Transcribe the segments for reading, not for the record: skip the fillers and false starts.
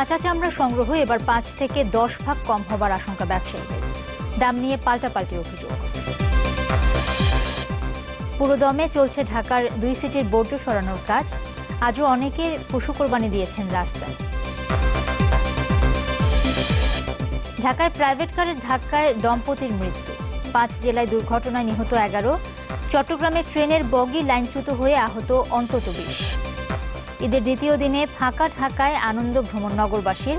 কাঁচা চামড়া সংগ্রহ এবার 5 থেকে 10 ভাগ কম হবার আশঙ্কা ব্যবসায়ীদের। দাম নিয়ে পাল্টাপাল্টি অভিযোগ। পুরোদমে চলছে ঢাকার 2 সিটির বর্জ্য সরানোর কাজ। আজও অনেকে পশু কোরবানি দিয়েছেন রাস্তায়। ঢাকায় প্রাইভেট কারের ধাক্কায় দম্পতির মৃত্যু। 5 জেলায় দুর্ঘটনায় নিহত 11। চট্টগ্রামে ট্রেনের বগি লাইনচ্যুত হয়ে আহত অন্তত 20। ঈদের দ্বিতীয় দিনে ফাঁকা ঢাকায় আনন্দ ভ্রমণ নগরবাসীর।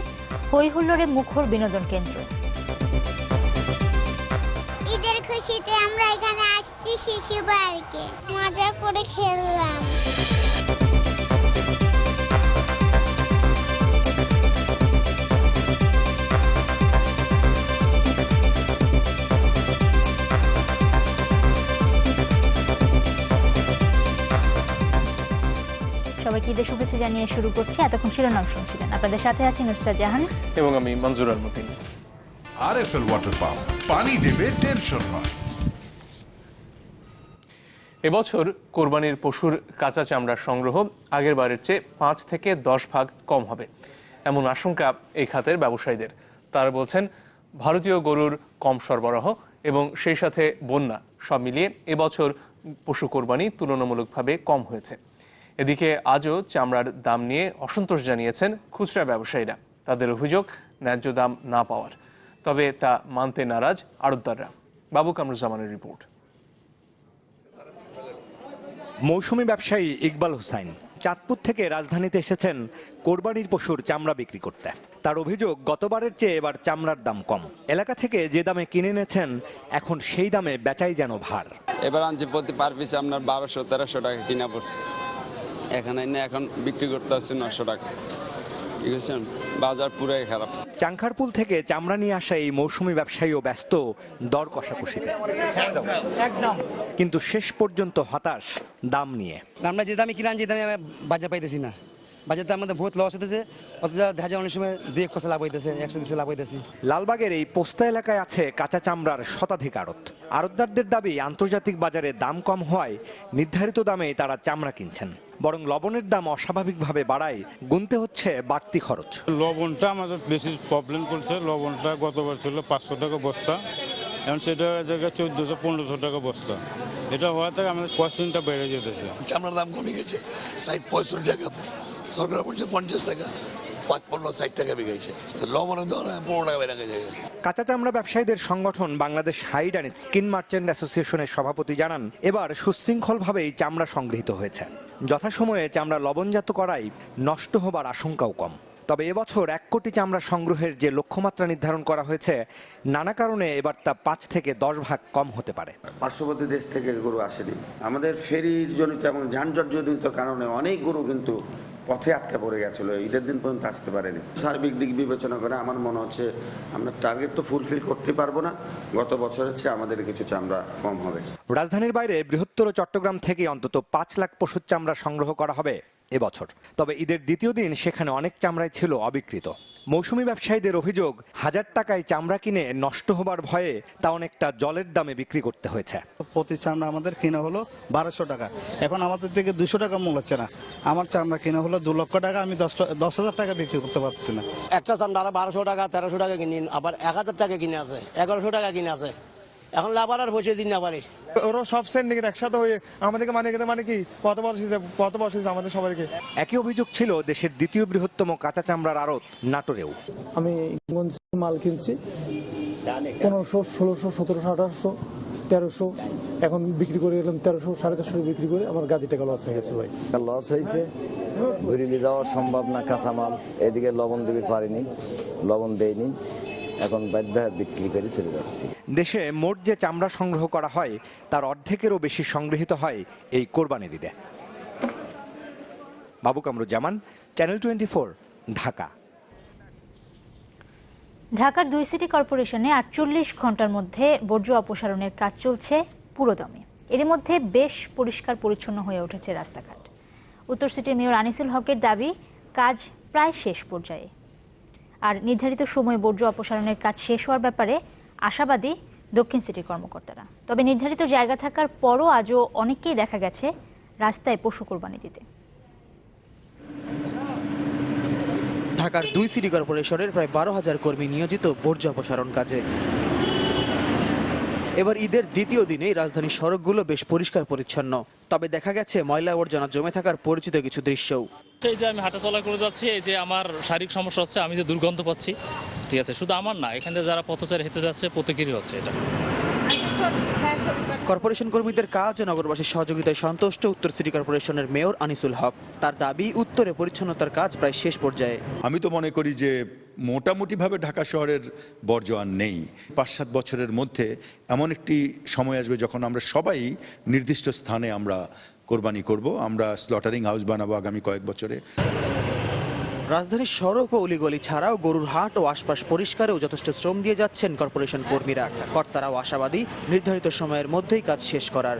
হইহুল্লোড়ে মুখর বিনোদন কেন্দ্র। ঈদের খুশিতে আমরা এখানে আসছি শিশু পার্কে, মজা করে খেললাম। সবাইকে ঈদের শুভেচ্ছা জানিয়ে শুরু করছি। এতক্ষণ শিরোনাম শুনছিলেন, আপনাদের সাথে আছি নুসরাত জাহান এবং আমি মঞ্জুর আল মতিন। আরএফএল ওয়াটার পাম্প, পানি দেবে টেনশন নয়। এবছর কোরবানির পশুর কাঁচা চামড়ার সংগ্রহ আগের বারের চেয়ে 5 থেকে 10 ভাগ কম হবে, এমন আশঙ্কা এই খাতের ব্যবসায়ীদের। তারা বলছেন, ভারতীয় গরুর কম সরবরাহ এবং সেই সাথে বন্যা সব মিলিয়ে এবছর পশু কোরবানি তুলনামূলকভাবে কম হয়েছে। এদিকে আজও চামড়ার দাম নিয়ে অসন্তোষ জানিয়েছেন খুচরা ব্যবসায়ীরা। তাদের অভিযোগ ন্যায্য দাম না পাওয়ার, তবে তা মানতে নারাজ আড়তদাররা। বাবু কামরুজ্জামানের রিপোর্ট। মৌসুমী ব্যবসায়ী ইকবাল হুসাইন চাঁদপুর থেকে রাজধানীতে এসেছেন কোরবানির পশুর চামড়া বিক্রি করতে। তার অভিযোগ, গতবারের চেয়ে এবার চামড়ার দাম কম। এলাকা থেকে যে দামে কিনে এনেছেন এখন সেই দামে বেচাই যেন ভার। এবার আনছি প্রতি পার পিসে আপনার 1200-1300 টাকা কিনা পড়ছে। এখানে এখন বিক্রি করতে হচ্ছে 900 টাকা। ঠিক আছে, বাজার পুরাই খারাপ। চাংখারপুল থেকে চামড়া নিয়ে আসা এই মৌসুমী ব্যবসায়ীও ব্যস্ত দর কষাকষিতে, কিন্তু শেষ পর্যন্ত হতাশ দাম নিয়ে। আমরা যে দামে কিনে আনছি দামে বাজার পাইতেছি না। বাজারতে আমাদের বহুত লস হতেছে। অথচ দেখা যায় অনেক সময় 2-1 লাভ হইতেছে, 100-200 লাভ হইতেছে। লালবাগের এই পোস্তা এলাকায় আছে কাঁচা চামড়ার শতাধিক আড়ত। আড়তদারদের দাবি, আন্তর্জাতিক বাজারে দাম কম হওয়ায় নির্ধারিত দামে তারা চামড়া কিনছেন। বরং লবণের দাম অস্বাভাবিকভাবে বাড়ায় গুনতে হচ্ছে বাড়তি খরচ। লবণটা আমাদের বেশি প্রবলেম করছে। লবণটা গতবার ছিল 500 টাকা বস্তা, এখন সেটা জায়গায় 1400-1500 টাকা বস্তা। এটা হওয়া থেকে আমাদের কস্টিংটা বেড়ে যেতেছে। চামড়ার দাম কমে গেছে, 65 টাকা, সরকার বলছে 50 টাকা, 55-60 টাকা বিঘাইছে। লবণের দাম 15 টাকা বেড়ে গেছে। কাঁচা চামড়া ব্যবসায়ীদের সংগঠন Bangladesh hide and skin merchant অ্যাসোসিয়েশনের সভাপতি জানান, এবার সুশৃঙ্খলভাবেই চামড়া সংগৃহীত হয়েছে। যথাসময়ে চামড়া লবণজাত করায় নষ্ট হবার আশঙ্কাও কম। তবে এবছর 1 কোটি চামড়া সংগ্রহের যে লক্ষ্যমাত্রা নির্ধারণ করা হয়েছে, নানা কারণে এবার তা 5 থেকে 10 ভাগ কম হতে পারে। পার্শ্ববর্তী দেশ থেকে গরু আসেনি। আমাদের ফেরির জনিত এবং যানজট জনিত কারণে অনেক গরু কিন্তু পথে আটকে পড়ে গেছিল, ঈদের দিন পর্যন্ত আসতে পারেনি। সার্বিক দিক বিবেচনা করে আমার মনে হচ্ছে আমরা টার্গেট তো ফুলফিল করতে পারবো না, গত বছরের চেয়ে আমাদের কিছু চামড়া কম হবে। রাজধানীর বাইরে বৃহত্তর চট্টগ্রাম থেকে অন্তত 5 লাখ পশুর চামড়া সংগ্রহ করা হবে এবছর। তবে ঈদের দ্বিতীয় দিন সেখানে অনেক চামড়াই ছিল অবিকৃত। মৌসুমী ব্যবসায়ীদের অভিযোগ, 1000 টাকায় চামড়া কিনে নষ্ট হবার ভয়ে তা অনেকটা জলের দামে বিক্রি করতে হয়েছে। প্রতি চামড়া আমাদের কিনা হলো 1200 টাকা, এখন আমাদের থেকে 200 টাকা মূল্য হচ্ছে না। আমার চামড়া কিনা হলো 2 লক্ষ টাকা, আমি 10,000 টাকা বিক্রি করতে পারছি না। একটা চামড়া 1200 টাকা 1300 টাকা কিনি, আবার 1000 টাকা কিনে আছে, 1100 টাকা কিনে আছে। এখন লাভার আর বসে দিন না পারি। ওরা সব সিন্ডিকেট একসাথে হয়ে আমাদেরকে মানে কি কত বছর আমাদের সবাইকে। একই অভিযোগ ছিল দেশের দ্বিতীয় বৃহত্তম কাঁচা চামড়ার আড়ত নাটোরেও। আমি মাল কিনছি 1500, 1600, 1700, 1800, 1300, এখন বিক্রি করে এলাম 1300, 1350 বিক্রি করে আমার গাদি টাকা লস হয়ে গেছে। ভাই লস হয়েছে, ঘুরিয়ে যাওয়া সম্ভব না কাঁচামাল। এদিকে লবণ দিতে পারিনি, লবণ দেয়নি, এখন বাধ্য বিক্রি করে চলে যাচ্ছি। দেশে মোট যে চামড়া সংগ্রহ করা হয় তার অর্ধেকেরও বেশি সংগৃহীত হয় এই কোরবানির ঈদে। বাবু কামরুজ্জামান, চ্যানেল 24, ঢাকা। ঢাকার 2 সিটি কর্পোরেশনে 48 ঘন্টার মধ্যে বর্জ্য অপসারণের কাজ চলছে পুরোদমে। এর মধ্যে বেশ পরিষ্কার পরিচ্ছন্ন হয়ে উঠেছে রাস্তাঘাট। উত্তর সিটির মেয়র আনিসুল হকের দাবি, কাজ প্রায় শেষ পর্যায়ে। আর নির্ধারিত সময়ে বর্জ্য অপসারণের কাজ শেষ হওয়ার ব্যাপারে আশাবাদী দক্ষিণ সিটির কর্মকর্তারা। তবে নির্ধারিত জায়গা থাকার পরও আজও অনেককেই দেখা গেছে রাস্তায় পশু কোরবানি দিতে। ঢাকার 2 সিটি কর্পোরেশনের প্রায় 12,000 কর্মী নিয়োজিত বর্জ্য অপসারণ কাজে। এবার ঈদের দ্বিতীয় দিনেই রাজধানীর সড়কগুলো বেশ পরিষ্কার পরিচ্ছন্ন, তবে দেখা গেছে ময়লা আবর্জনা জমে থাকার পরিচিত কিছু দৃশ্যও। এই যে আমি হাঁটাচলা করে যাচ্ছি, এই যে আমার শারীরিক সমস্যা হচ্ছে, আমি যে দুর্গন্ধ পাচ্ছি, ঠিক আছে, শুধু আমার না, এখানে যারা পথচারী হেঁটে যাচ্ছে প্রত্যেকেরই হচ্ছে এটা। কর্পোরেশন কর্মীদের কাজ ও নগরবাসীর সহযোগিতায় সন্তুষ্ট উত্তর সিটি কর্পোরেশনের মেয়র আনিসুল হক। তার দাবি, উত্তরে পরিচ্ছন্নতার কাজ প্রায় শেষ পর্যায়ে। আমি তো মনে করি যে মোটামুটিভাবে ঢাকা শহরের বর্জ্য আর নেই। 5-7 বছরের মধ্যে এমন একটি সময় আসবে যখন আমরা সবাই নির্দিষ্ট স্থানে আমরা কোরবানি করব, আমরা স্লটারিং হাউস বানাবো আগামী কয়েক বছরে। রাজধানীর সড়ক ও অলিগলি ছাড়াও গরুর হাট ও আশপাশ পরিষ্কারেও যথেষ্ট শ্রম দিয়ে যাচ্ছেন কর্পোরেশন কর্মীরা। কর্তারাও আশাবাদী নির্ধারিত সময়ের মধ্যেই কাজ শেষ করার।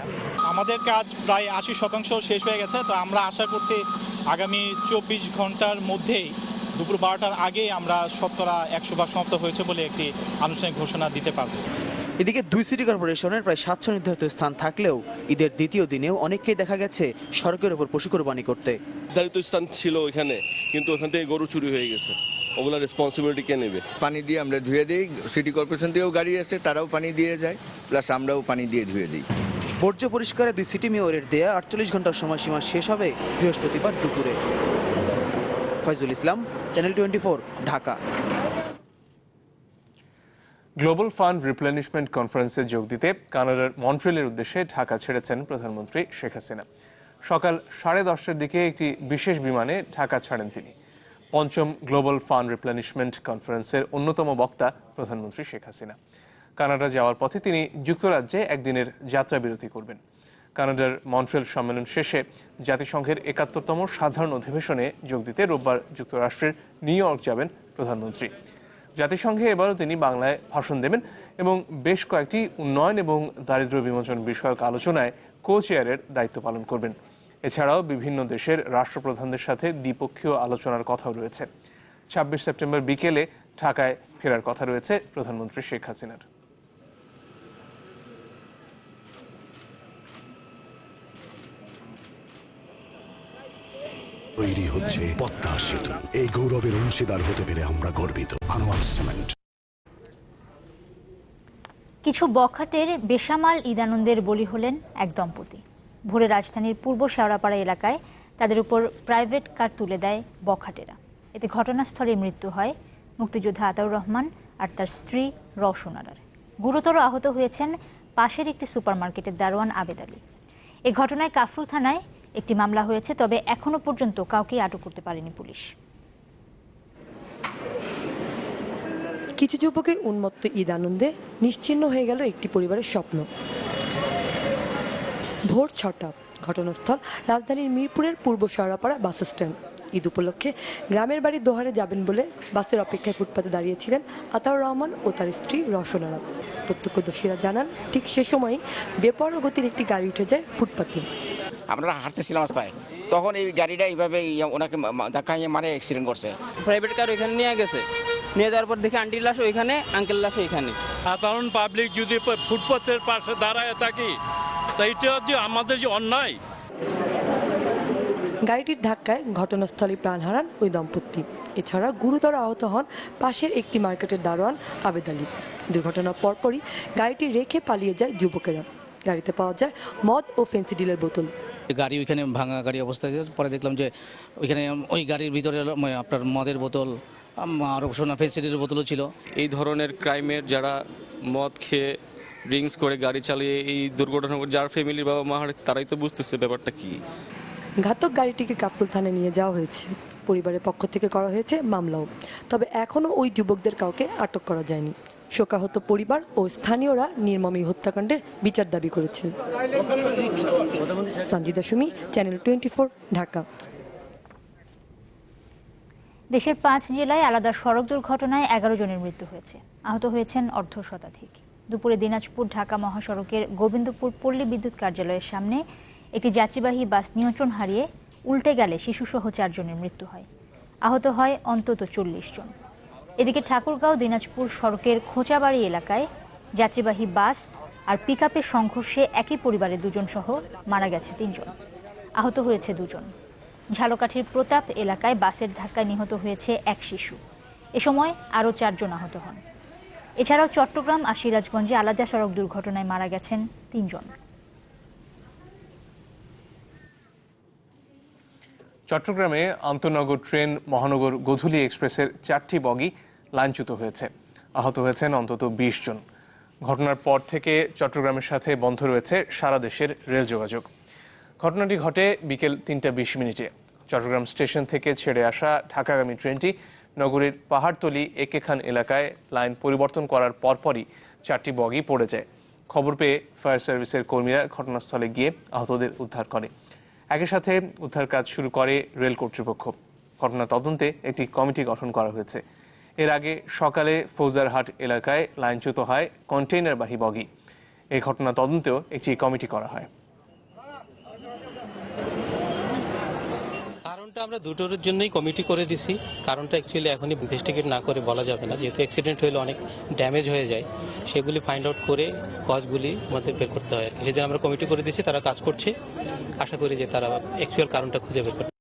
আমাদের কাজ প্রায় 80% শেষ হয়ে গেছে, তো আমরা আশা করছি আগামী 24 ঘন্টার মধ্যেই দুপুর 12টার আগেই আমরা শতকরা 100% সমাপ্ত হয়েছে বলে একটি আনুষ্ঠানিক ঘোষণা দিতে পারব। এদিকে 2 সিটি কর্পোরেশনের প্রায় 700 নির্ধারিত স্থান থাকলেও ঈদের দ্বিতীয় দিনেও অনেককেই দেখা গেছে সড়কের ওপর পশু কোরবানি করতে। নির্ধারিত স্থান ছিল ওইখানে, কিন্তু ওখান থেকে গরু চুরি হয়ে গেছে, ওগুলো রেসপন্সিবিলিটি কে নেবে? পানি দিয়ে আমরা ধুয়ে দিই, সিটি কর্পোরেশন থেকেও গাড়ি আছে, তারাও পানি দিয়ে যায়, প্লাস আমরাও পানি দিয়ে ধুয়ে দিই। বর্জ্য পরিষ্কারে 2 সিটি মেয়রের দেয়া 48 ঘন্টার সময়সীমা শেষ হবে বৃহস্পতিবার দুপুরে। ফয়জুল ইসলাম, চ্যানেল 24, ঢাকা। গ্লোবাল ফান্ড রিপ্লেনিশমেন্ট কনফারেন্সে যোগ দিতে কানাডার মন্ট্রিলের উদ্দেশ্যে ঢাকা ছেড়েছেন প্রধানমন্ত্রী শেখ হাসিনা। সকাল 10:30টার দিকে একটি বিশেষ বিমানে ঢাকা ছাড়েন তিনি। পঞ্চম গ্লোবাল ফান্ড রিপ্লেনিশমেন্ট কনফারেন্সের অন্যতম বক্তা প্রধানমন্ত্রী শেখ হাসিনা। কানাডা যাওয়ার পথে তিনি যুক্তরাজ্যে একদিনের যাত্রা বিরতি করবেন। কানাডার মন্ট্রিল সম্মেলন শেষে জাতিসংঘের 71তম সাধারণ অধিবেশনে যোগ দিতে রোববার যুক্তরাষ্ট্রের নিউ ইয়র্ক যাবেন প্রধানমন্ত্রী। জাতিসংঘে এবারও তিনি বাংলায় ভাষণ দেবেন এবং বেশ কয়েকটি উন্নয়ন এবং দারিদ্র্য বিমোচন বিষয়ক আলোচনায় কো চেয়ারের দায়িত্ব পালন করবেন। এছাড়াও বিভিন্ন দেশের রাষ্ট্রপ্রধানদের সাথে দ্বিপক্ষীয় আলোচনার কথাও রয়েছে। 26 সেপ্টেম্বর বিকেলে ঢাকায় ফেরার কথা রয়েছে প্রধানমন্ত্রী শেখ হাসিনার। তৈরি হচ্ছে পদ্মা সেতু। এই গৌরবের অংশীদার হতে পেরে আমরা গর্বিত। আনোয়ার সিমেন্ট। কিছু বখাটের বেসামাল ঈদানন্দের বলি হলেন এক দম্পতি। ভোরে রাজধানীর পূর্ব শেওড়াপাড়া এলাকায় তাদের উপর প্রাইভেট কার তুলে দেয় বখাটেরা। এতে ঘটনাস্থলে মৃত্যু হয় মুক্তিযোদ্ধা আতাউর রহমান আর তার স্ত্রী রওশন আরার। গুরুতর আহত হয়েছেন পাশের একটি সুপারমার্কেটের দারোয়ান আবেদ আলী। এ ঘটনায় কাফরুল থানায় একটি মামলা হয়েছে, তবে এখনো পর্যন্ত কাউকে আটক করতে পারেনি পুলিশ। কিছু যুবকের উন্মত্ত ঈদ আনন্দে নিশ্চিহ্ন হয়ে গেল একটি পরিবারের স্বপ্ন। ভোর 6টা, ঘটনাস্থল রাজধানীর মিরপুরের পূর্ব শেওড়াপাড়া বাস স্ট্যান্ড। ঈদ উপলক্ষে গ্রামের বাড়ি দোহারে যাবেন বলে বাসের অপেক্ষায় ফুটপাতে দাঁড়িয়েছিলেন আতাউর রহমান ও তার স্ত্রী রওশন আরা। প্রত্যক্ষদর্শীরা জানান, ঠিক সে সময় বেপরোয়া গতির একটি গাড়ি উঠে যায় ফুটপাতে। আমরা হাঁটতেছিলাম রাস্তায়, তখন এই গাড়িটা এইভাবে ওনাকে ধাক্কা মারে অ্যাক্সিডেন্ট করছে। প্রাইভেট কার ওইখানে নিয়ে গেছে, নিয়ে যাওয়ার পর দেখে আন্টির লাশ ওইখানে, আঙ্কেল লাশ ওইখানে। সাধারণ পাবলিক যদি ফুটপাথের পাশে দাঁড়ায় থাকি, তাই এটা যে আমাদের যে অন্যায়। গাড়িটির ধাক্কায় ঘটনাস্থলে প্রাণ হারান ওই দম্পতি। এছাড়া গুরুতর আহত হন পাশের একটি মার্কেটের দারোয়ান আবেদ আলী। দুর্ঘটনার পরপরই গাড়িটি রেখে পালিয়ে যায় যুবকেরা। গাড়িতে পাওয়া যায় মদ ও ফেন্সিডিলের বোতল। গাড়ি ওইখানে ভাঙা গাড়ি অবস্থায়, পরে দেখলাম যে ওইখানে ওই গাড়ির ভিতরে আপনার মদের বোতল আর সোনা ফেন্সিডিলের বোতলও ছিল। এই ধরনের ক্রাইমের যারা মদ খেয়ে ড্রিঙ্কস করে গাড়ি চালিয়ে এই দুর্ঘটনা, যার ফ্যামিলির বাবা মা হারাচ্ছে, তারাই তো বুঝতেছে ব্যাপারটা কি। ঘাতক গাড়িটিকে কাফরুল থানায় নিয়ে যাওয়া হয়েছে। পরিবারের পক্ষ থেকে করা হয়েছে মামলাও, তবে এখনও ওই যুবকদের কাউকে আটক করা যায়নি। শোকাহত পরিবার ও স্থানীয়রা নির্মম এই হত্যাকাণ্ডের বিচার দাবি করেছেন। সঞ্জিদা সুমি, চ্যানেল 24, ঢাকা। দেশের 5 জেলায় আলাদা সড়ক দুর্ঘটনায় 11 জনের মৃত্যু হয়েছে। আহত হয়েছেন অর্ধশতাধিক। দুপুরে দিনাজপুর ঢাকা মহাসড়কের গোবিন্দপুর পল্লী বিদ্যুৎ কার্যালয়ের সামনে একটি যাত্রীবাহী বাস নিয়ন্ত্রণ হারিয়ে উল্টে গেলে শিশুসহ 4 জনের মৃত্যু হয়। আহত হয় অন্তত 40 জন। এদিকে ঠাকুরগাঁও দিনাজপুর সড়কের খোঁচাবাড়ি এলাকায় যাত্রীবাহী বাস আর পিকআপের সংঘর্ষে একই পরিবারের 2 জন সহ মারা গেছে 3 জন, আহত হয়েছে 2 জন। ঝালকাঠির প্রতাপ এলাকায় বাসের ধাক্কায় নিহত হয়েছে এক শিশু। এ সময় আরও 4 জন আহত হন। এছাড়াও চট্টগ্রাম আর সিরাজগঞ্জে আলাদা সড়ক দুর্ঘটনায় মারা গেছেন 3 জন। চট্টগ্রামে আন্তনগর ট্রেন মহানগর গোধূলী এক্সপ্রেসের 4টি বগি লাইনচ্যুত হয়েছে। আহত হয়েছেন অন্তত 20 জন। ঘটনার পর থেকে চট্টগ্রামের সাথে বন্ধ রয়েছে সারা দেশের রেল যোগাযোগ। ঘটনাটি ঘটে বিকেল 3টা 20 মিনিটে। চট্টগ্রাম স্টেশন থেকে ছেড়ে আসা ঢাকাগামী ট্রেনটি নগরীর পাহাড়তলি একে খান এলাকায় লাইন পরিবর্তন করার পরপরই 4টি বগি পড়ে যায়। খবর পেয়ে ফায়ার সার্ভিসের কর্মীরা ঘটনাস্থলে গিয়ে আহতদের উদ্ধার করে। একই সাথে উদ্ধার কাজ শুরু করে রেল কর্তৃপক্ষ। ঘটনা তদন্তে একটি কমিটি গঠন করা হয়েছে। এর আগে সকালে ফৌজারহাট এলাকায় লাইনচ্যুত হয় কন্টেইনারবাহী বগি। এই ঘটনা তদন্তেও একটি কমিটি করা হয়। কারণটা আমরা দুটোর জন্যই কমিটি করে দিছি। কারণটা অ্যাকচুয়ালি এখনই ইনভেস্টিগেট না করে বলা যাবে না, যেহেতু অ্যাক্সিডেন্ট হলে অনেক ড্যামেজ হয়ে যায়। সেগুলি ফাইন্ড আউট করে কজগুলি আমাদের বের করতে হয়। সেদিন আমরা কমিটি করে দিছি, তারা কাজ করছে। আশা করি যে তারা অ্যাকচুয়াল কারণটা খুঁজে বের করবে।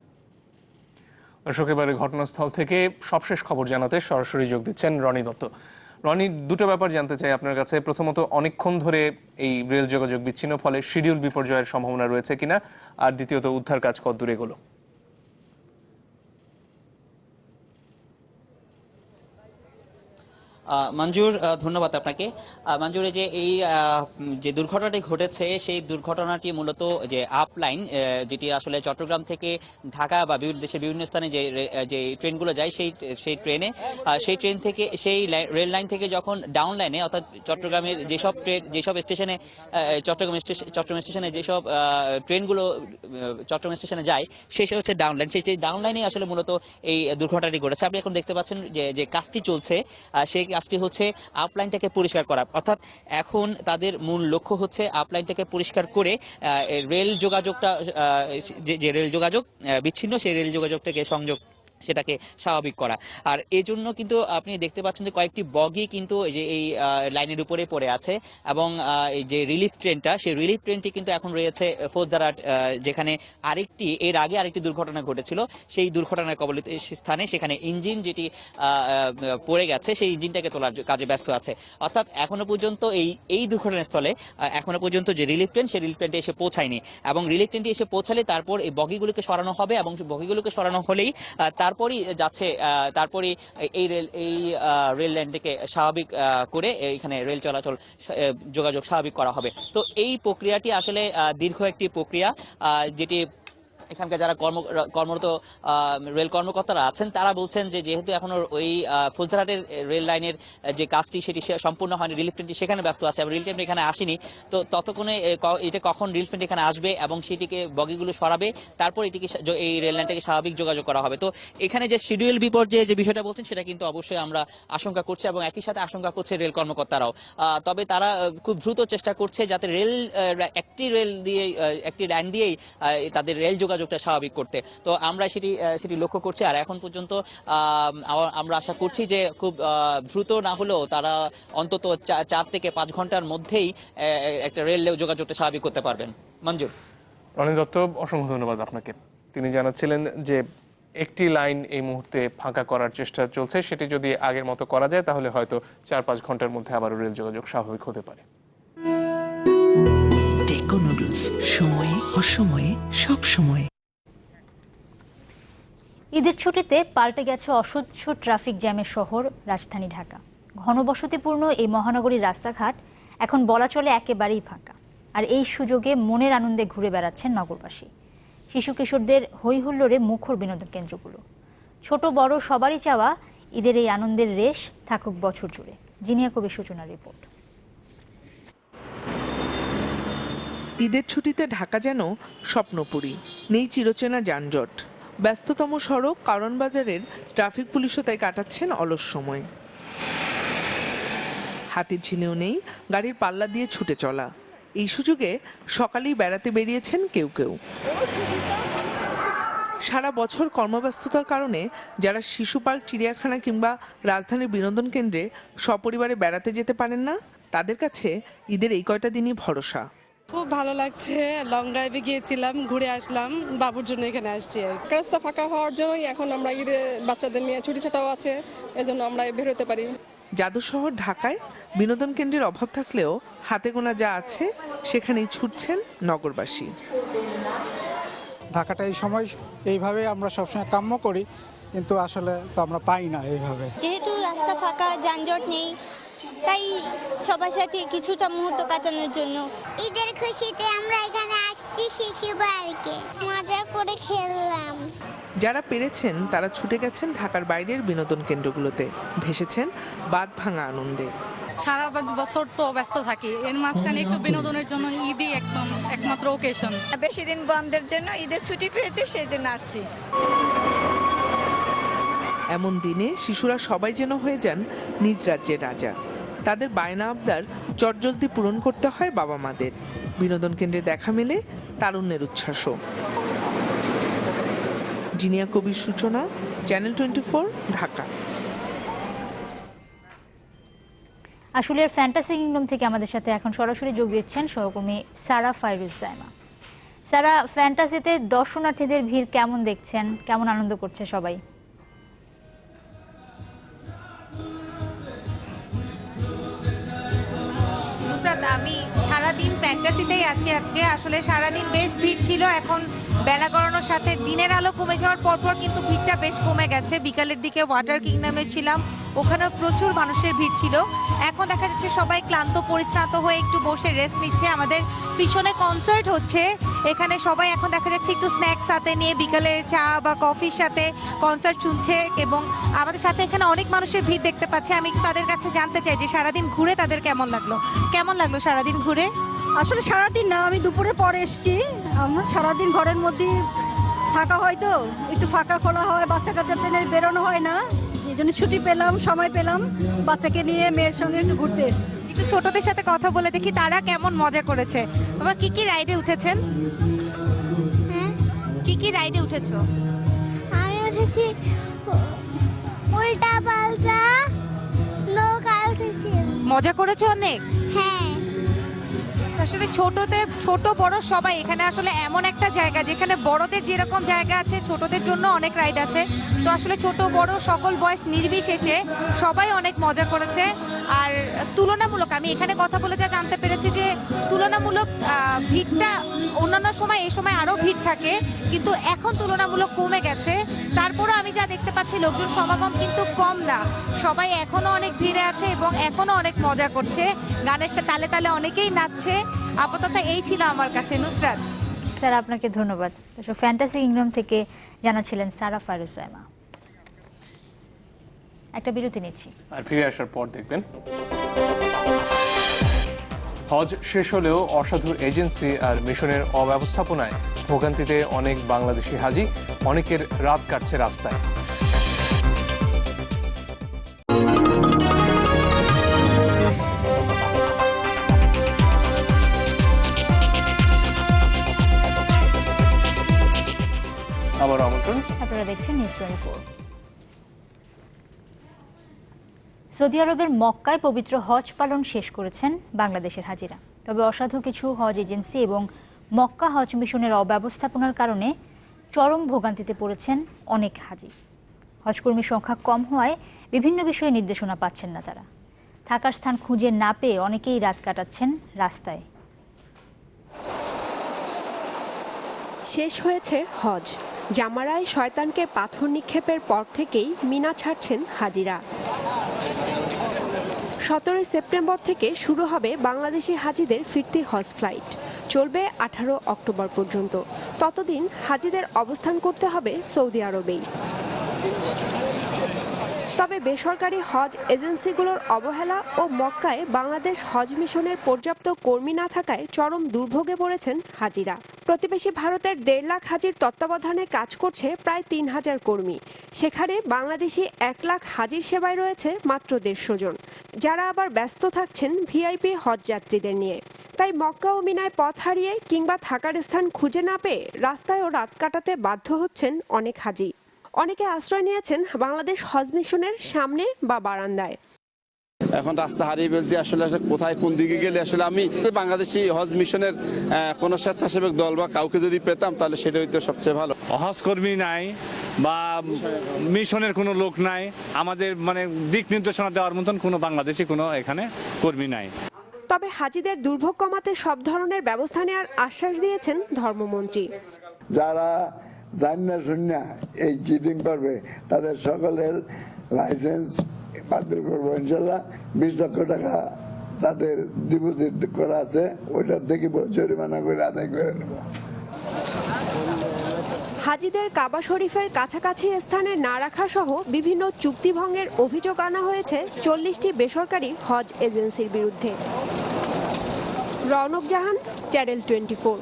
দর্শক, এবারে ঘটনাস্থল থেকে সবশেষ খবর জানাতে সরাসরি যোগ দিচ্ছেন রনি দত্ত। রনি, দুটো ব্যাপার জানতে চাই আপনার কাছে। প্রথমত, অনেকক্ষণ ধরে এই রেল যোগাযোগ বিচ্ছিন্ন, ফলে শিডিউল বিপর্যয়ের সম্ভাবনা রয়েছে কিনা, আর দ্বিতীয়ত উদ্ধার কাজ কতদূর এগোলো? মঞ্জুর, ধন্যবাদ আপনাকে। মঞ্জুর, এই যে দুর্ঘটনাটি ঘটেছে সেই দুর্ঘটনাটি মূলত যে আপ লাইন, যেটি আসলে চট্টগ্রাম থেকে ঢাকা বা দেশের বিভিন্ন স্থানে যে ট্রেনগুলো যায় সেই ট্রেন থেকে সেই রেল লাইন থেকে যখন ডাউন লাইনে, অর্থাৎ চট্টগ্রামের যেসব স্টেশনে চট্টগ্রাম স্টেশনে যেসব ট্রেনগুলো চট্টগ্রাম স্টেশনে যায় সেই হচ্ছে ডাউন লাইন। সেই ডাউন লাইনে আসলে মূলত এই দুর্ঘটনাটি ঘটেছে। আপনি এখন দেখতে পাচ্ছেন যে কাজটি চলছে, সেই কাজটি হচ্ছে আপলাইনটাকে পরিষ্কার করা। অর্থাৎ এখন তাদের মূল লক্ষ্য হচ্ছে আপলাইনটাকে পরিষ্কার করে রেল যোগাযোগটা, যে রেল যোগাযোগ বিচ্ছিন্ন সেই রেল যোগাযোগটাকে সেটাকে স্বাভাবিক করা। আর এই জন্য কিন্তু আপনি দেখতে পাচ্ছেন যে কয়েকটি বগি কিন্তু এই লাইনের উপরে পড়ে আছে, এবং এই যে রিলিফ ট্রেনটা, সেই রিলিফ ট্রেনটি কিন্তু এখন রয়েছে ফৌজদারহাট, যেখানে এর আগে আরেকটি দুর্ঘটনা ঘটেছিল। সেই দুর্ঘটনার কবলিত স্থানে সেখানে ইঞ্জিন যেটি পড়ে গেছে, সেই ইঞ্জিনটাকে তোলার কাজে ব্যস্ত আছে। অর্থাৎ এখনো পর্যন্ত এই দুর্ঘটনার স্থলে এখনো পর্যন্ত যে রিলিফ ট্রেন, সেই রিলিফ ট্রেনটি এসে পৌঁছায়নি, এবং রিলিফ ট্রেনটি এসে পৌঁছালে তারপর এই বগিগুলোকে সরানো হবে, এবং বগিগুলোকে সরানো হলেই তারপরে এই রেল লাইনটিকে স্বাভাবিক করে এখানে রেল চলাচল যোগাযোগ স্বাভাবিক করা হবে। তো এই প্রক্রিয়াটি আসলে দীর্ঘ একটি প্রক্রিয়া, যেটি এখানকার যারা কর্মরত রেল কর্মকর্তারা আছেন তারা বলছেন যে যেহেতু এখনো ওই ফুলতরাটের রেল লাইনের যে কাজটি সেটি সম্পূর্ণ হয়নি, রিলিফ ট্রেনটি সেখানে ব্যস্ত আছে, এবং রিলিফ ট্রেনটি এখানে আসেনি। তো ততক্ষণে এটা কখন রিলিফ ট্রেনটি এখানে আসবে এবং সেটিকে বগিগুলো সরাবে, তারপর এটিকে এই রেল লাইনটাকে স্বাভাবিক যোগাযোগ করা হবে। তো এখানে যে শিডিউল বিপর্যয়ে যে বিষয়টা বলছেন সেটা কিন্তু অবশ্যই আমরা আশঙ্কা করছি, এবং একই সাথে আশঙ্কা করছে রেল কর্মকর্তারাও। তবে তারা খুব দ্রুত চেষ্টা করছে যাতে একটি লাইন দিয়েই তাদের রেল যোগাযোগটা স্বাভাবিক করতে। তো আমরা সেটি লক্ষ্য করছি। আর এখন পর্যন্ত আমরা আশা করছি যে খুব দ্রুত না হলেও তারা অন্তত 4 থেকে 5 ঘন্টার মধ্যেই একটা রেল যোগাযোগটা স্বাভাবিক করতে পারবেন। মঞ্জুর। রনি দত্ত, অসংখ্য ধন্যবাদ আপনাকে। তিনি জানাচ্ছিলেন যে একটি লাইন এই মুহূর্তে ফাঁকা করার চেষ্টা চলছে, সেটি যদি আগের মতো করা যায় তাহলে হয়তো 4-5 ঘন্টার মধ্যে আবারও রেল যোগাযোগ স্বাভাবিক হতে পারে। টেকো নুডলস, সময়ে অসময়ে সব সময়। ঈদের ছুটিতে পাল্টে গেছে অসহ্য ট্রাফিক জ্যামের শহর রাজধানী ঢাকা। ঘনবসতিপূর্ণ এই মহানগরীর রাস্তাঘাট এখন বলা চলে একেবারেই ফাঁকা। আর এই সুযোগে মনের আনন্দে ঘুরে বেড়াচ্ছেন নগরবাসী। শিশু কিশোরদের হৈহুল্লোড়ে মুখর বিনোদন কেন্দ্রগুলো। ছোট বড় সবারই চাওয়া ঈদের এই আনন্দের রেশ থাকুক বছর জুড়ে। জিনিয়া কবি সূচনার রিপোর্ট। ঈদের ছুটিতে ঢাকা যেন স্বপ্নপুরী, নেই চিরচেনা যানজট। ব্যস্ততম সড়ক কারণ বাজারের ট্রাফিক পুলিশও তাই কাটাচ্ছেন অলস সময়। হাতির ঝিলেও নেই গাড়ির পাল্লা দিয়ে ছুটে চলা। এই সুযোগে সকালেই বেড়াতে বেরিয়েছেন কেউ কেউ। সারা বছর কর্মব্যস্ততার কারণে যারা শিশু পার্ক, চিড়িয়াখানা কিংবা রাজধানীর বিনোদন কেন্দ্রে সপরিবারে বেড়াতে যেতে পারেন না, তাদের কাছে ঈদের এই কয়টা দিনই ভরসা। খুব ভালো লাগছে, লং ড্রাইভে গিয়েছিলাম, ঘুরে আসলাম, বাবুর জন্য এখানে আসছি। রাস্তা ফাঁকা হওয়ার জন্যই এখন আমরা ঈদে বাচ্চাদের নিয়ে ছুটি ছাটাও আছে, এজন্য আমরা বের হতে পারি। জাদু শহর ঢাকায় বিনোদন কেন্দ্রের অভাব থাকলেও হাতে গোনা যা আছে সেখানেই ছুটছেন নগরবাসী। ঢাকাটা এই সময় এইভাবে আমরা সবসময় কাম্য করি, কিন্তু আসলে তো আমরা পাই না এইভাবে। যেহেতু রাস্তা ফাঁকা, যানজট নেই, তাই সবার সাথে কিছুটা মুহূর্ত কাটানোর জন্য ঈদের খুশিতে আমরা এখানে আসছি শিশু পার্কে, মজা করে খেললাম। যারা পেরেছেন তারা ছুটে গেছেন ঢাকার বাইরের বিনোদন কেন্দ্রগুলোতে, ভেসেছেন বাঁধ ভাঙা আনন্দে। সারা বছর তো ব্যস্ত থাকি, এর মাঝখানে একটু বিনোদনের জন্য ঈদই একদম একমাত্র ওকেশন। বেশি দিন বন্ধের জন্য ঈদের ছুটি পেয়েছি, সেই জন্য আসছি। এমন দিনে শিশুরা সবাই যেন হয়ে যান নিজ রাজ্যের রাজা। তাদের বায়না আবদার চটজলদি পূরণ করতে হয় বাবা মাদের। বিনোদন কেন্দ্রে দেখা মেলে তারুণ্যের উচ্ছ্বাসও। জিনিয়া কবির সূচনা, চ্যানেল 24, ঢাকা। আশুলিয়ার ফ্যান্টাসি কিংডম থেকে আমাদের সাথে এখন সরাসরি যোগ দিচ্ছেন সহকর্মী সারা ফাইরুজ জাইমা। সারা, ফ্যান্টাসিতে দর্শনার্থীদের ভিড় কেমন দেখছেন, কেমন আনন্দ করছে সবাই? আমি সারাদিন ফ্যান্টাসিতেই আছি আজকে। আসলে সারাদিন বেশ ভিড় ছিল, এখন বেলা গড়ানোর সাথে দিনের আলো কমে যাওয়ার পরপর কিন্তু ভিড়টা বেশ কমে গেছে। বিকালের দিকে ওয়াটার কিংডমে ছিলাম, ওখানেও প্রচুর মানুষের ভিড় ছিল। এখন দেখা যাচ্ছে সবাই ক্লান্ত পরিশ্রান্ত হয়ে একটু বসে রেস্ট নিচ্ছে। আমাদের পিছনে কনসার্ট হচ্ছে, এখানে সবাই এখন দেখা যাচ্ছে একটু স্ন্যাক্স সাথে নিয়ে বিকালের চা বা কফির সাথে কনসার্ট শুনছে, এবং আমাদের সাথে এখানে অনেক মানুষের ভিড় দেখতে পাচ্ছে। আমি একটু তাদের কাছে জানতে চাই যে সারাদিন ঘুরে তাদের কেমন লাগলো সারাদিন ঘুরে। আসলে সারাদিন না, আমি দুপুরে পরে এসেছি। আমরা সারাদিন ঘরের মধ্যে থাকা হয়, তো একটু ফাঁকা খোলা হয়, বাচ্চা কাচ্চাদের বেরোনো হয় না, এই জন্য ছুটি পেলাম, সময় পেলাম, বাচ্চাকে নিয়ে মেয়ের সঙ্গে একটু ঘুরতে এসেছি। একটু ছোটদের সাথে কথা বলে দেখি তারা কেমন মজা করেছে। বাবা, কি কি রাইডে উঠেছেন? কি কি রাইডে উঠেছো? আমি উঠেছি উল্টা পাল্টা নৌকা উঠেছি। মজা করেছো অনেক? হ্যাঁ। আসলে ছোট বড় সবাই এখানে আসলে এমন একটা জায়গা যেখানে বড়দের যেরকম জায়গা আছে ছোটদের জন্য অনেক রাইড আছে। তো আসলে ছোট বড় সকল বয়স নির্বিশেষে সবাই অনেক মজা করেছে। আর তুলনামূলক আমি এখানে কথা বলে যা জানতে পেরেছি যে তুলনামূলক ভিড়টা অন্যান্য সময় এই সময় আরো ভিড় থাকে, কিন্তু এখন তুলনামূলক কমে গেছে। তারপরে আমি যা দেখতে পাচ্ছি লোকজন সমাগম কিন্তু কম না, সবাই এখনো অনেক ভিড়ে আছে এবং এখনো অনেক মজা করছে, গানের তালে তালে অনেকেই নাচছে। আপাতত এই ছিল আমার কাছে। নুসরাত স্যার, আপনাকে ধন্যবাদ। ফ্যান্টাসি কিংডম থেকে জানাচ্ছিলেন সারা ফাইরুজ জাইমা। একটা বিরতি নিচ্ছি, আর ফিরে আসার পর দেখবেন হজ শেষ হলেও অসাধু এজেন্সি আর মিশনের অব্যবস্থাপনায় ভোগান্তিতে অনেক বাংলাদেশি হাজি, অনেকের রাত কাটছে রাস্তায়। আবার আমন্ত্রণ, আপনারা দেখছেন নিউজ 24। সৌদি আরবের মক্কায় পবিত্র হজ পালন শেষ করেছেন বাংলাদেশের হাজিরা। তবে অসাধু কিছু হজ এজেন্সি এবং মক্কা হজ মিশনের অব্যবস্থাপনার কারণে চরম ভোগান্তিতে পড়েছেন অনেক হাজি। হজকর্মীর সংখ্যা কম হওয়ায় বিভিন্ন বিষয়ে নির্দেশনা পাচ্ছেন না তারা। থাকার স্থান খুঁজে না পেয়ে অনেকেই রাত কাটাচ্ছেন রাস্তায়। শেষ হয়েছে হজ। জামারায় শয়তানকে পাথর নিক্ষেপের পর থেকেই মিনা ছাড়ছেন হাজিরা। 17 সেপ্টেম্বর থেকে শুরু হবে বাংলাদেশি হাজিদের ফিরতি হজ ফ্লাইট, চলবে 18 অক্টোবর পর্যন্ত। ততদিন হাজিদের অবস্থান করতে হবে সৌদি আরবেই। তবে বেসরকারি হজ এজেন্সিগুলোর অবহেলা ও মক্কায় বাংলাদেশ হজ মিশনের পর্যাপ্ত কর্মী না থাকায় চরম দুর্ভোগে পড়েছেন হাজিরা। প্রতিবেশী ভারতের 1.5 লাখ হাজির তত্ত্বাবধানে কাজ করছে প্রায় 3000 কর্মী। সেখানে বাংলাদেশি 1 লাখ হাজির সেবায় রয়েছে মাত্র 150 জন, যারা আবার ব্যস্ত থাকছেন ভিআইপি হজ যাত্রীদের নিয়ে। তাই মক্কা ও মিনায় পথ হারিয়ে কিংবা থাকার স্থান খুঁজে না পেয়ে রাস্তায় ও রাত কাটাতে বাধ্য হচ্ছেন অনেক হাজি। অনেকে আশ্রয় নিয়েছেন বাংলাদেশ হজ মিশনের সামনে বা বারান্দায়। এখন রাস্তা হারিয়ে ফেলছি, আসলে কোথায় কোন দিকে গেলে আসলে আমি বাংলাদেশি হজ মিশনের কোনো স্বেচ্ছাসেবক দল বা কাউকে যদি পেতাম তাহলে সেটা হইতো সবচেয়ে ভালো। হজ কর্মী নাই বা মিশনের কোনো লোক নাই, আমাদের মানে দিক নির্দেশনা দেওয়ার মতন কোনো বাংলাদেশি কোনো এখানে কর্মী নাই। তবে হাজিদের দুর্ভোগ কমাতে সব ধরনের ব্যবস্থা নেওয়ার আশ্বাস দিয়েছেন ধর্মমন্ত্রী। যারা জান্না শুননা এই চিটিং করবে তাদের সকলের লাইসেন্স বাতিল করবো ইনশাল্লাহ। 20 লক্ষ টাকা তাদের ডিপোজিট করা আছে, ওইটার থেকে জরিমানা করে আদায় করে নেব। হাজিদের কাবা শরীফের কাছাকাছি স্থানে না রাখা সহ বিভিন্ন চুক্তি ভঙ্গের অভিযোগ আনা হয়েছে 40টি বেসরকারি হজ এজেন্সির বিরুদ্ধে। রৌনক জাহান, চ্যানেল 24।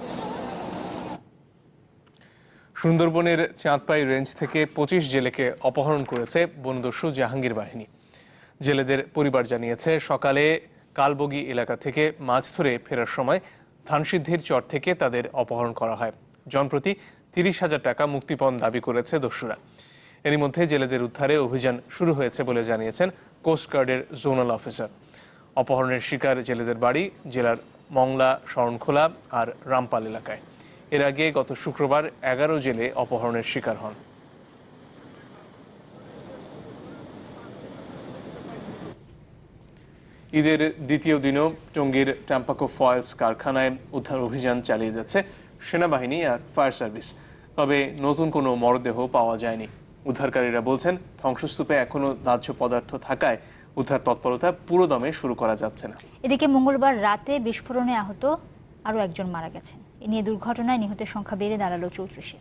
সুন্দরবনের চাঁদপাই রেঞ্জ থেকে 25 জেলেকে অপহরণ করেছে বনদস্যু জাহাঙ্গীর বাহিনী। জেলেদের পরিবার জানিয়েছে, সকালে কালবগি এলাকা থেকে মাছ ধরে ফেরার সময় ধানসিদ্ধির চর থেকে তাদের অপহরণ করা হয়। জনপ্রতি 30,000 টাকা মুক্তিপণ দাবি করেছে দস্যুরা। এরই মধ্যে জেলেদের উদ্ধারে অভিযান শুরু হয়েছে বলে জানিয়েছেন কোস্টগার্ডের জোনাল অফিসার। অপহরণের শিকার জেলেদের বাড়ি জেলার মংলা, শরণখোলা আর রামপাল এলাকায়। এর আগে গত শুক্রবার 11 জেলে অপহরণের শিকার হন। ঈদের দ্বিতীয় দিনও টঙ্গীর ট্যাম্পাকো ফয়েলস কারখানায় উদ্ধার অভিযান চালিয়ে যাচ্ছে সেনাবাহিনী আর ফায়ার সার্ভিস। তবে নতুন কোনো মরদেহ পাওয়া যায়নি। উদ্ধারকারীরা বলছেন, ধ্বংসস্তূপে এখনো দাহ্য পদার্থ থাকায় উদ্ধার তৎপরতা পুরোদমে শুরু করা যাচ্ছে না। এদিকে মঙ্গলবার রাতে বিস্ফোরণে আহত আরও একজন মারা গেছেন। এ নিয়ে দুর্ঘটনায় নিহতের সংখ্যা বেড়ে দাঁড়ালো 34-এ।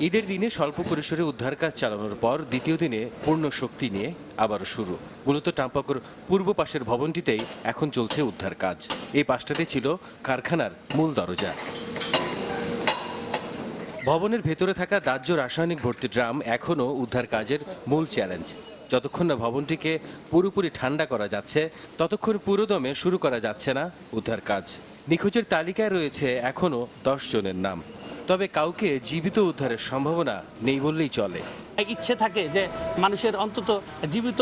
ঈদের দিনে স্বল্প পরিসরে উদ্ধার কাজ চালানোর পর দ্বিতীয় দিনে পূর্ণ শক্তি নিয়ে আবারও শুরু। মূলত টাম্পাকোর পূর্ব পাশের ভবনটিতেই এখন চলছে উদ্ধার কাজ। এই পাশটাতে ছিল কারখানার মূল দরজা। ভবনের ভেতরে থাকা দাহ্য রাসায়নিক ভর্তি ড্রাম এখনও উদ্ধার কাজের মূল চ্যালেঞ্জ। যতক্ষণ না ভবনটিকে পুরোপুরি ঠান্ডা করা যাচ্ছে ততক্ষণ পুরোদমে শুরু করা যাচ্ছে না উদ্ধার কাজ। নিখোঁজের তালিকায় রয়েছে এখনও 10 জনের নাম। তবে কাউকে জীবিত উদ্ধারের সম্ভাবনা নেই বললেই চলে। ইচ্ছে থাকে যে মানুষের অন্তত জীবিত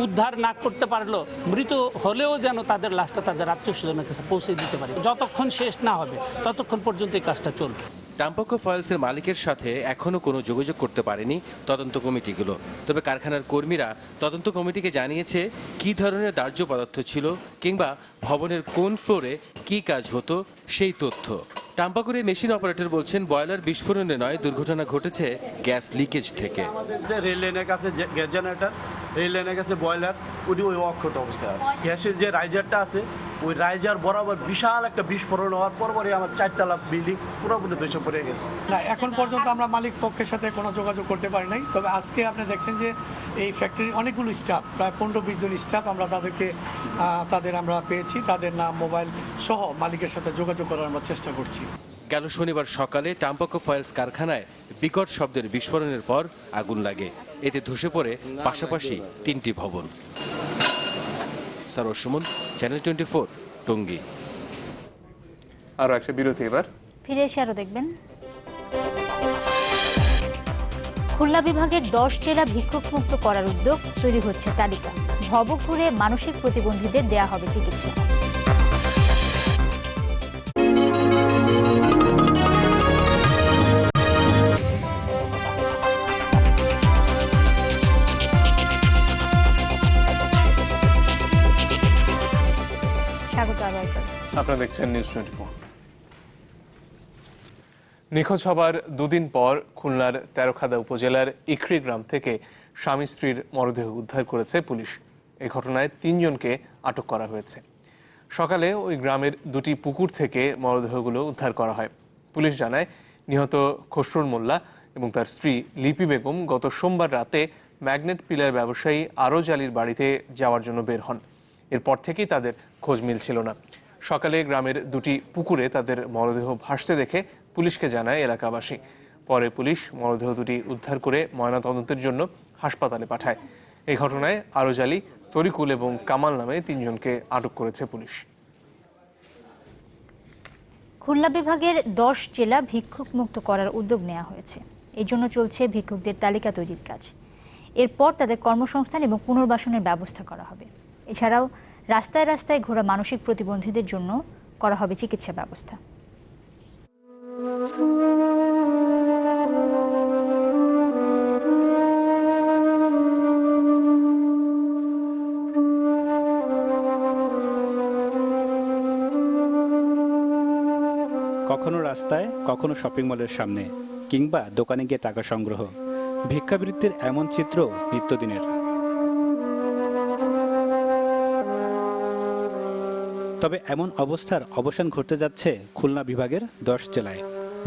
উদ্ধার না করতে পারলো, মৃত হলেও যেন তাদের লাশটা তাদের আত্মীয়স্বজনের কাছে পৌঁছে দিতে পারে। যতক্ষণ শেষ না হবে ততক্ষণ পর্যন্ত এই কাজটা চলবে। টাম্পাকো ফয়েলসের মালিকের সাথে এখনও কোনো যোগাযোগ করতে পারেনি তদন্ত কমিটিগুলো। তবে কারখানার কর্মীরা তদন্ত কমিটিকে জানিয়েছে কী ধরনের দাহ্য পদার্থ ছিল কিংবা ভবনের কোন ফ্লোরে কী কাজ হতো সেই তথ্য। টাম্পাকোর মেশিন অপারেটর বলছেন, বয়লার বিস্ফোরণে নয়, দুর্ঘটনা ঘটেছে গ্যাস লিকেজ থেকে। রেল লাইনের কাছে গ্যাস জেনারেটর, রেল লাইনের কাছে বয়লার, ওই অক্ষত অবস্থায় আছে। গ্যাসের যে রাইজারটা আছে ওই রাইজার বরাবর বিশাল একটা বিস্ফোরণ হওয়ার পরপরই আমার 4তলা বিল্ডিং পুরোপুরি ধসে পড়ে গেছে। না, এখন পর্যন্ত আমরা মালিক পক্ষের সাথে কোনো যোগাযোগ করতে পারি নাই। তবে আজকে আপনি দেখছেন যে এই ফ্যাক্টরির অনেকগুলো স্টাফ, প্রায় 15-20 জন স্টাফ আমরা তাদের আমরা পেয়েছি। তাদের নাম, মোবাইল সহ মালিকের সাথে যোগাযোগ করার আমরা চেষ্টা করছি। গেল শনিবার সকালে টাম্পাকো ফয়েলস কারখানায় বিকট শব্দের বিস্ফোরণের পর আগুন লাগে। এতে ধসে পড়ে পাশাপাশি 3টি ভবন। সরোজ সুমন, চ্যানেল 24, টঙ্গী। আরো একটা বিরতি, এবার ফিরে এসে আরো দেখবেন। খুলনা বিভাগের 10 জেলা ভিক্ষুকমুক্ত করার উদ্যোগ, তৈরি হচ্ছে তালিকা। ভব ঘুরে মানসিক প্রতিবন্ধীদের দেয়া হবে চিকিৎসা। আপনারা দেখছেন নিউজ 24। নিখোঁজ হবার দুদিন পর খুলনার তেরখাদা উপজেলার ইখরি গ্রাম থেকে স্বামী স্ত্রীর মরদেহ উদ্ধার করেছে পুলিশ। এই ঘটনায় 3 জনকে আটক করা হয়েছে। সকালে ওই গ্রামের 2টি পুকুর থেকে মরদেহগুলো উদ্ধার করা হয়। পুলিশ জানায়, নিহত খসরুল মোল্লা এবং তার স্ত্রী লিপি বেগম গত সোমবার রাতে ম্যাগনেট পিলার ব্যবসায়ী আরজ আলীর বাড়িতে যাওয়ার জন্য বের হন। এরপর থেকেই তাদের খোঁজ মিলছিল না। সকালে গ্রামের 2টি পুকুরে তাদের মরদেহ ভাসতে দেখে পুলিশকে জানায় এলাকাবাসী। পরে পুলিশ মরদেহ দুটি উদ্ধার করে ময়নাতদন্তের জন্য হাসপাতালে পাঠায়। এই ঘটনায় আরজ আলী, তরিকুল এবং কামাল নামে 3 জনকে আটক করেছে পুলিশ। খুলনা বিভাগের 10 জেলা ভিক্ষুক মুক্ত করার উদ্যোগ নেওয়া হয়েছে। এই জন্য চলছে ভিক্ষুকদের তালিকা তৈরির কাজ। এরপর তাদের কর্মসংস্থান এবং পুনর্বাসনের ব্যবস্থা করা হবে। এছাড়াও রাস্তায় রাস্তায় ঘোরা মানসিক প্রতিবন্ধীদের জন্য করা হবে চিকিৎসা ব্যবস্থা। কখনো রাস্তায়, কখনো শপিং মলের সামনে, কিংবা দোকানে গিয়ে টাকা সংগ্রহ, ভিক্ষাবৃত্তির এমন চিত্র নিত্যদিনের। তবে এমন অবস্থার অবসান ঘটতে যাচ্ছে খুলনা বিভাগের 10 জেলায়।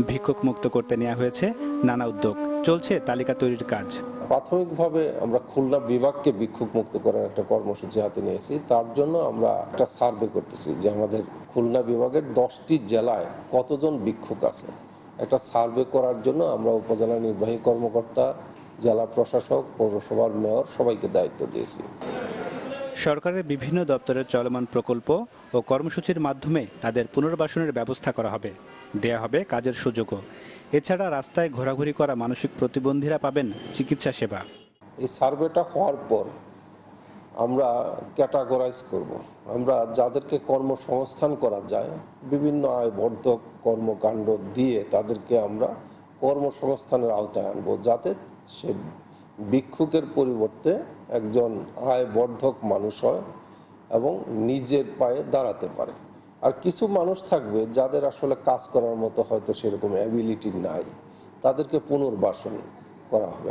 ভিক্ষুক মুক্ত করতে নেওয়া হয়েছে নানা উদ্যোগ, চলছে তালিকা তৈরির কাজ। প্রাথমিকভাবে আমরা খুলনা বিভাগকে ভিক্ষুক মুক্ত করার একটা কর্মসূচি হাতে নিয়েছি। তার জন্য আমরা একটা সার্ভে করতেছি যে আমাদের খুলনা বিভাগের 10টি জেলায় কতজন ভিক্ষুক আছে। একটা সার্ভে করার জন্য আমরা উপজেলা নির্বাহী কর্মকর্তা, জেলা প্রশাসক, পৌরসভার মেয়র সবাইকে দায়িত্ব দিয়েছি। সরকারের বিভিন্ন দপ্তরের চলমান প্রকল্প ও কর্মসূচির মাধ্যমে তাদের পুনর্বাসনের ব্যবস্থা করা হবে, দেয়া হবে কাজের সুযোগও। এছাড়া রাস্তায় ঘোরাঘুরি করা মানসিক প্রতিবন্ধীরা পাবেন চিকিৎসা সেবা। এই সার্ভেটা হওয়ার পর আমরা ক্যাটাগরাইজ করব। আমরা যাদেরকে কর্মসংস্থান করা যায়, বিভিন্ন আয়বর্ধক কর্মকাণ্ড দিয়ে তাদেরকে আমরা কর্মসংস্থানের আওতায় আনবো, যাতে সে ভিক্ষুকের পরিবর্তে একজন আয়বর্ধক মানুষ হয় এবং নিজের পায়ে দাঁড়াতে পারে। আর কিছু মানুষ থাকবে যাদের আসলে কাজ করার মতো হয়তো সেরকম অ্যাবিলিটি নাই, তাদেরকে পুনর্বাসন করা হবে।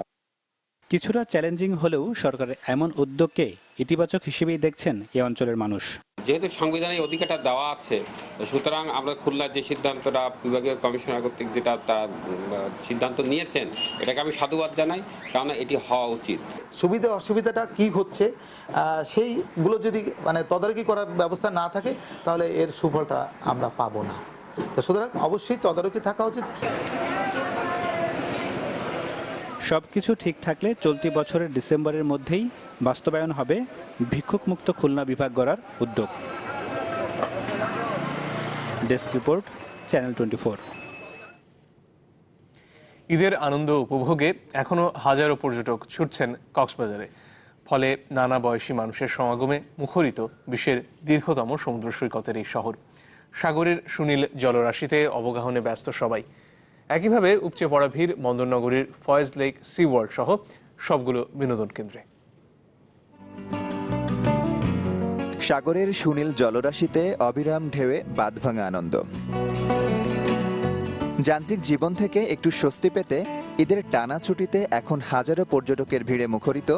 কিছুটা চ্যালেঞ্জিং হলেও সরকারের এমন উদ্যোগকে ইতিবাচক হিসেবেই দেখছেন এই অঞ্চলের মানুষ। যেহেতু সংবিধানে অধিকারটা দেওয়া আছে, সুতরাং আমরা খুলনার যে সিদ্ধান্তটা বিভাগীয় কমিশনার কর্তৃক যেটা সিদ্ধান্ত নিয়েছেন, এটাকে আমি সাধুবাদ জানাই, কারণ এটি হওয়া উচিত। সুবিধা অসুবিধাটা কি হচ্ছে সেইগুলো যদি তদারকি করার ব্যবস্থা না থাকে, তাহলে এর সুফলটা আমরা পাবো না। তো সুতরাং অবশ্যই তদারকি থাকা উচিত। সবকিছু ঠিক থাকলে চলতি বছরের ডিসেম্বরের মধ্যেই বাস্তবায়ন হবে ভিক্ষুক মুক্ত খুলনা বিভাগ গড়ার উদ্যোগ। Desk report, channel 24। ঈদের আনন্দ উপভোগে এখনো হাজারো পর্যটক ছুটছেন কক্সবাজারে। ফলে নানা বয়সী মানুষের সমাগমে মুখরিত বিশ্বের দীর্ঘতম সমুদ্র সৈকতের এই শহর। সাগরের সুনীল জলরাশিতে অবগাহনে ব্যস্ত সবাই। একইভাবে উপচে পড়া ভিড় বন্দরনগরীর ফয়েজ লেক সি ওয়ার্ল্ড সহ সবগুলো বিনোদন কেন্দ্রে। সাগরের সুনীল জলরাশিতে অবিরাম ঢেউয়ে বাঁধভাঙা আনন্দ। যান্ত্রিক জীবন থেকে একটু স্বস্তি পেতে ঈদের টানা ছুটিতে এখন হাজারো পর্যটকের ভিড়ে মুখরিত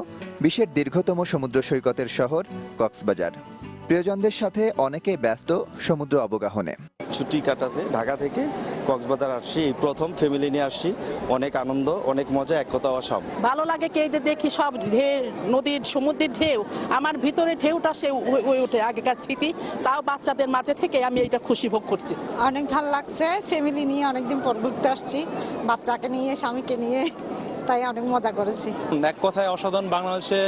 বিশ্বের দীর্ঘতম সমুদ্র সৈকতের শহর কক্সবাজার। প্রিয়জনদের সাথে অনেকেই ব্যস্ত সমুদ্র অবগাহনে। ছুটি কাটাতে ঢাকা থেকে কক্সবাজার আসছি, এই প্রথম ফ্যামিলি নিয়ে আসছি। অনেক আনন্দ, অনেক মজা, এক কথা সব ভালো লাগে। কে দেখি সব নদীর সমুদ্রের ঢেউ, আমার ভিতরে ঢেউটা সে ওঠে আগেকার স্মৃতি। তাও বাচ্চাদের মাঝে থেকে আমি এটা খুশি ভোগ করছি। অনেক ভালো লাগছে, ফ্যামিলি নিয়ে অনেকদিন পর ঘুরতে আসছি, বাচ্চাকে নিয়ে স্বামীকে নিয়ে, তাই অনেক মজা করেছি। এক কথায় অসাধারণ। বাংলাদেশে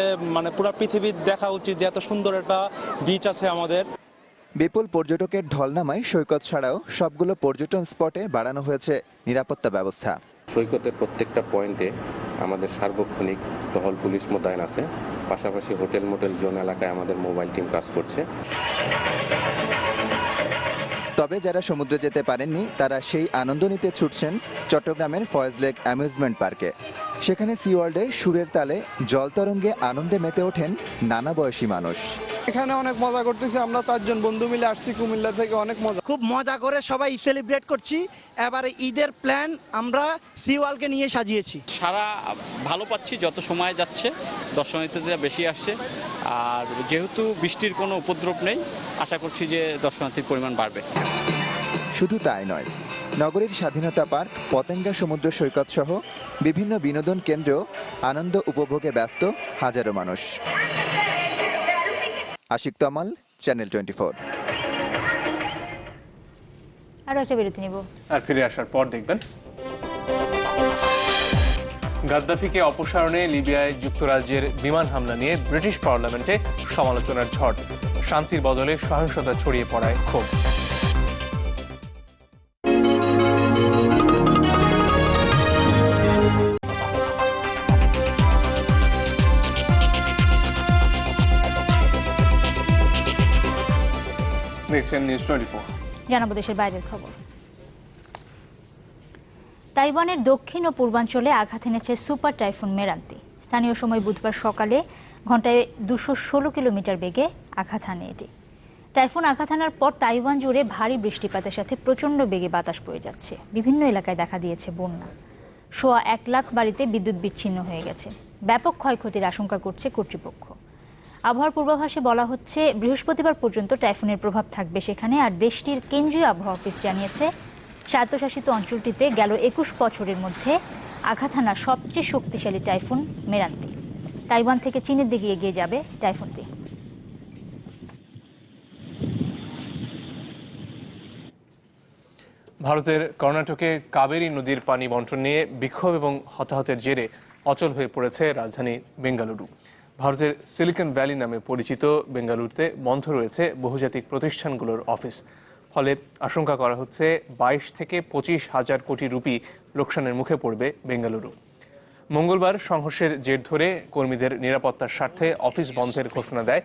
পুরো পৃথিবীর দেখা উচিত যে এত সুন্দর একটা বিচ আছে আমাদের। বিপুল পর্যটকের ঢল নামায় সৈকত ছাড়াও সবগুলো পর্যটন স্পটে বাড়ানো হয়েছে নিরাপত্তা ব্যবস্থা। সৈকতের প্রত্যেকটা পয়েন্টে আমাদের সার্বক্ষণিক টহল পুলিশ মোতায়েন আছে। পাশাপাশি হোটেল মোটেল জোন এলাকায় আমাদের মোবাইল টিম কাজ করছে। তবে যারা সমুদ্রে যেতে পারেননি তারা সেই আনন্দ নিতে ছুটছেন চট্টগ্রামের ফয়েজ লেক অ্যামিউজমেন্ট পার্কে। সেখানে সি ওয়ার্ল্ডে সুরের তালে জল তরঙ্গে আনন্দে মেতে ওঠেন নানা বয়সী মানুষ। এখানে অনেক মজা করতেছি, আমরা 4 জন বন্ধু মিলে আসছি কুমিল্লা থেকে। অনেক মজা, খুব মজা করে সবাই সেলিব্রেট করছি। এবারে ঈদের প্ল্যান আমরা সি ওয়ার্ল্ডকে নিয়ে সাজিয়েছি। সারা ভালো পাচ্ছি, যত সময় যাচ্ছে দর্শনার্থীরা বেশি আসছে। আর যেহেতু বৃষ্টির কোনো উপদ্রব নেই, আশা করছি যে দর্শনার্থীর পরিমাণ বাড়বে। শুধু তাই নয়, নগরীর স্বাধীনতা পার্ক, পতেঙ্গা সমুদ্র সৈকত সহ বিভিন্ন বিনোদন কেন্দ্রেও আনন্দ উপভোগে ব্যস্ত হাজারো মানুষ। আশিক তমাল, চ্যানেল 24। আরো একটা বিরতি নিব, আর ফিরে আসার পর দেখবেন গাদ্দাফিকে অপসারণে লিবিয়ায় যুক্তরাজ্যের বিমান হামলা নিয়ে ব্রিটিশ পার্লামেন্টে সমালোচনার ঝড়। শান্তির বদলে সহিংসতা ছড়িয়ে পড়ায় ক্ষোভ। দেখছেন নিউজ 24। জানাবো দেশের বাইরের খবর। তাইওয়ানের দক্ষিণ ও পূর্বাঞ্চলে আঘাত এনেছে সুপার টাইফুন মেরান্তি। স্থানীয় সময় বুধবার সকালে ঘন্টায় 216 কিলোমিটার বেগে আঘাত হানে এটি। টাইফুন আঘাত হানার পর তাইওয়ান জুড়ে ভারী বৃষ্টিপাতের সাথে প্রচণ্ড বেগে বাতাস বয়ে যাচ্ছে। বিভিন্ন এলাকায় দেখা দিয়েছে বন্যা। 1.25 লাখ বাড়িতে বিদ্যুৎ বিচ্ছিন্ন হয়ে গেছে। ব্যাপক ক্ষয়ক্ষতির আশঙ্কা করছে কর্তৃপক্ষ। আবহাওয়ার পূর্বাভাসে বলা হচ্ছে বৃহস্পতিবার পর্যন্ত টাইফুনের প্রভাব থাকবে সেখানে। আর দেশটির কেন্দ্রীয় আবহাওয়া অফিস জানিয়েছে স্বায়ত্তশাসিত অঞ্চলটিতে গেল 21 বছরের মধ্যে আঘাত হানা সবচেয়ে শক্তিশালী টাইফুন মেরান্তি। তাইওয়ান থেকে চীনের দিকে এগিয়ে যাবে টাইফুনটি। ভারতের কর্ণাটকে কাবেরী নদীর পানি বন্টন নিয়ে বিক্ষোভ এবং হতাহতের জেরে অচল হয়ে পড়েছে রাজধানী বেঙ্গালুরু। ভারতের সিলিকন ভ্যালি নামে পরিচিত বেঙ্গালুরুতে বন্ধ রয়েছে বহুজাতিক প্রতিষ্ঠানগুলোর অফিস। ফলে আশঙ্কা করা হচ্ছে 22 থেকে 25 হাজার কোটি রুপি লোকসানের মুখে পড়বে বেঙ্গালুরু। মঙ্গলবার সংঘর্ষের জের ধরে কর্মীদের নিরাপত্তার স্বার্থে অফিস বন্ধের ঘোষণা দেয়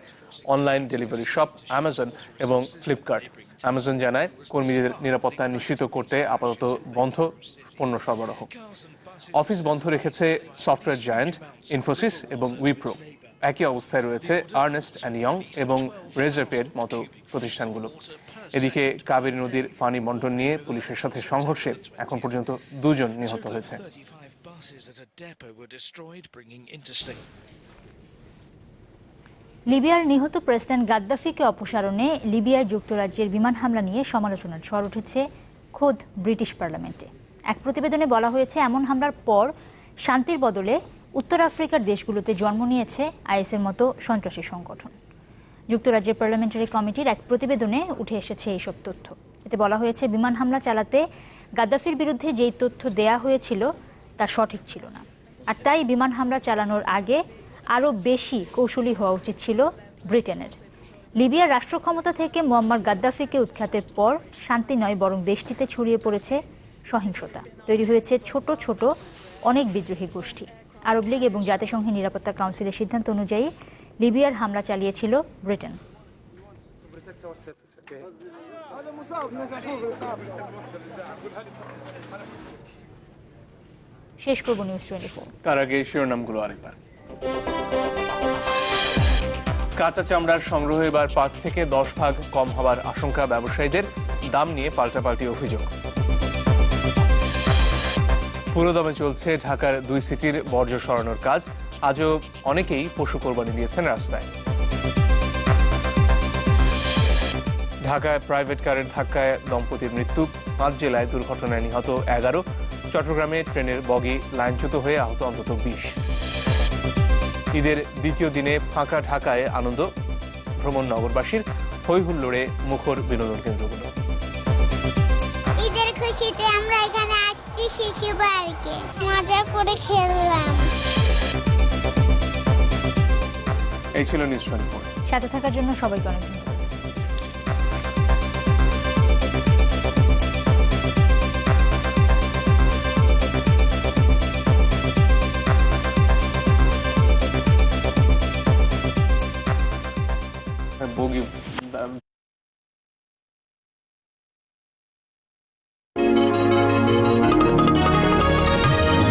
অনলাইন ডেলিভারি শপ অ্যামাজন এবং ফ্লিপকার্ট। অ্যামাজন জানায় কর্মীদের নিরাপত্তা নিশ্চিত করতে আপাতত বন্ধ পণ্য সরবরাহ। অফিস বন্ধ রেখেছে সফটওয়্যার জায়ান্ট ইনফোসিস এবং উইপ্রো। একই অবস্থায় রয়েছে আর্নেস্ট অ্যান্ড ইয়ং এবং রেজারপের মতো প্রতিষ্ঠানগুলো। এদিকে কাবেরী নদীর পানি বন্টন নিয়ে পুলিশের সাথে সংঘর্ষে এখন পর্যন্ত 2 জন নিহত হয়েছে। লিবিয়ার নিহত প্রেসিডেন্ট গাদ্দাফিকে অপসারণে লিবিয়ায় যুক্তরাজ্যের বিমান হামলা নিয়ে সমালোচনার ঝড় উঠেছে খোদ ব্রিটিশ পার্লামেন্টে। এক প্রতিবেদনে বলা হয়েছে এমন হামলার পর শান্তির বদলে উত্তর আফ্রিকার দেশগুলোতে জন্ম নিয়েছে আইএসের মতো সন্ত্রাসী সংগঠন। যুক্তরাজ্যের পার্লামেন্টারি কমিটির এক প্রতিবেদনে উঠে এসেছে এইসব তথ্য। এতে বলা হয়েছে বিমান হামলা চালাতে গাদ্দাফির বিরুদ্ধে যেই তথ্য দেয়া হয়েছিল তা সঠিক ছিল না। আর তাই বিমান হামলা চালানোর আগে আরও বেশি কৌশলী হওয়া উচিত ছিল ব্রিটেনের। লিবিয়ার রাষ্ট্র ক্ষমতা থেকে মুয়াম্মার গাদ্দাফিকে উৎখাতের পর শান্তি নয় বরং দেশটিতে ছড়িয়ে পড়েছে সহিংসতা। তৈরি হয়েছে ছোট ছোট অনেক বিদ্রোহী গোষ্ঠী। আরব লীগ এবং জাতিসংঘের নিরাপত্তা কাউন্সিলের সিদ্ধান্ত অনুযায়ী লিবিয়ার হামলা চালিয়েছিল ব্রিটেন। শেষ করব নিউজ 24। তার আগে শিরোনামগুলো আরেকবার। কাঁচা চামড়ার সংগ্রহ এবার 5 থেকে 10 ভাগ কম হওয়ার আশঙ্কা ব্যবসায়ীদের। দাম নিয়ে পাল্টাপাল্টি অভিযোগ। পুরোদমে চলছে ঢাকার 2 সিটির বর্জ্য সরানোর কাজ। আজও অনেকেই পশু কোরবানি দিয়েছেন রাস্তায়। ঢাকায় প্রাইভেট কারের ধাক্কায় দম্পতির মৃত্যু। 5 জেলায় দুর্ঘটনায় নিহত 11। চট্টগ্রামে ট্রেনের বগি লাইনচ্যুত হয়ে আহত অন্তত 20। ঈদের দ্বিতীয় দিনে ফাঁকা ঢাকায় আনন্দ ভ্রমণ নগরবাসীর। হই হুল্লোড়ে মুখর বিনোদন কেন্দ্রগুলো। ঈদের খুশিতে আমরা এখানে আসছি শিশু পার্কে, মজা করে খেললাম। এই ছিল নিউজ 24। সাথে থাকার জন্য সবাইকে অনেক